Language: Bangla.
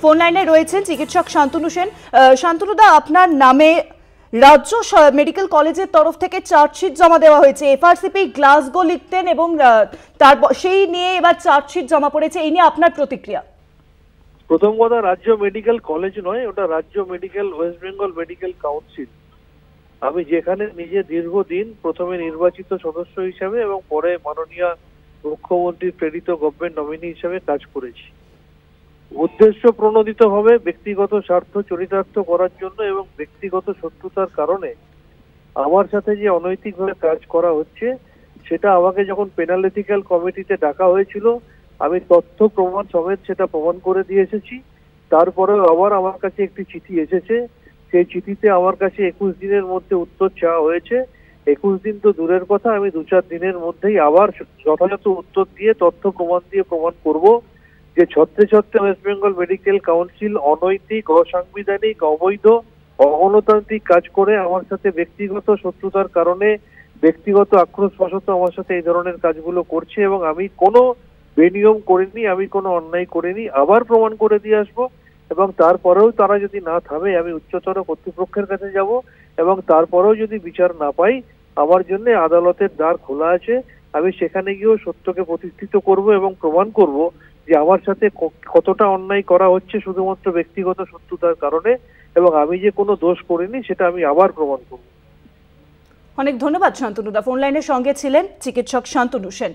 ফোন লাইনে রয়েছেন চিকিৎসক শান্তনু সেন। শান্তনুদা, আপনার নামে রাজ্য মেডিকেল কলেজের তরফ থেকে চার্জশিট জমা দেওয়া হয়েছে। এফআরসিপি গ্লাসগো লিখতেন এবং তারপর সেই নিয়ে এবার চার্জশিট জমা পড়েছে, এই নিয়ে আপনার প্রতিক্রিয়া? প্রথম কথা, রাজ্য মেডিকেল কলেজ নয়, ওটা রাজ্য medical West Bengal medical council. আমি যেখানে নিজে দীর্ঘদিন প্রথমে নির্বাচিত সদস্য হিসাবে এবং পরে মাননীয় মুখ্যমন্ত্রীর প্রেরিত গভর্নমেন্ট নমিনি হিসাবে কাজ করেছি। উদ্দেশ্য প্রণোদিতভাবে ব্যক্তিগত স্বার্থ চরিতার্থ করার জন্য এবং ব্যক্তিগত শত্রুতার কারণে আমার সাথে যে অনৈতিকভাবে কাজ করা হচ্ছে, সেটা আমাকে যখন পেনাল এথিক্যাল কমিটিতে ডাকা হয়েছিল, আমি তথ্য প্রমাণ সমেত সেটা প্রমাণ করে দিয়ে এসেছি। তারপরেও আবার আমার কাছে একটি চিঠি এসেছে, সেই চিঠিতে আমার কাছে 21 দিনের মধ্যে উত্তর চাওয়া হয়েছে। 21 দিন তো দূরের কথা, আমি 2-4 দিনের মধ্যেই আবার যথাযথ উত্তর দিয়ে তথ্য প্রমাণ দিয়ে প্রমাণ করব যে ছত্রে ছত্রে ওয়েস্ট বেঙ্গল মেডিকেল কাউন্সিল অনৈতিক, অসাংবিধানিক, অবৈধ, অগণতান্ত্রিক কাজ করে আমার সাথে ব্যক্তিগত শত্রুতার কারণে, ব্যক্তিগত আক্রোশবশত আমার সাথে এই ধরনের কাজগুলো করছে এবং আমি কোনো বেনিয়ম করিনি, আমি কোনো অন্যায় করিনি। আবার প্রমাণ করে দিয়ে আসবো এবং তারপরেও তারা যদি না থামে, আমি উচ্চতর কর্তৃপক্ষের কাছে যাব এবং তারপরেও যদি বিচার না পাই, আমার জন্য আদালতের দ্বার খোলা আছে। আমি সেখানে গিয়েও সত্যকে প্রতিষ্ঠিত করব এবং প্রমাণ করব যে আমার সাথে কতটা অন্যায় করা হচ্ছে শুধুমাত্র ব্যক্তিগত শত্রুতার কারণে, এবং আমি যে কোনো দোষ করিনি সেটা আমি আবার প্রমাণ করব। অনেক ধন্যবাদ শান্তনুদা। ফোন লাইনের সঙ্গে ছিলেন চিকিৎসক শান্তনু সেন।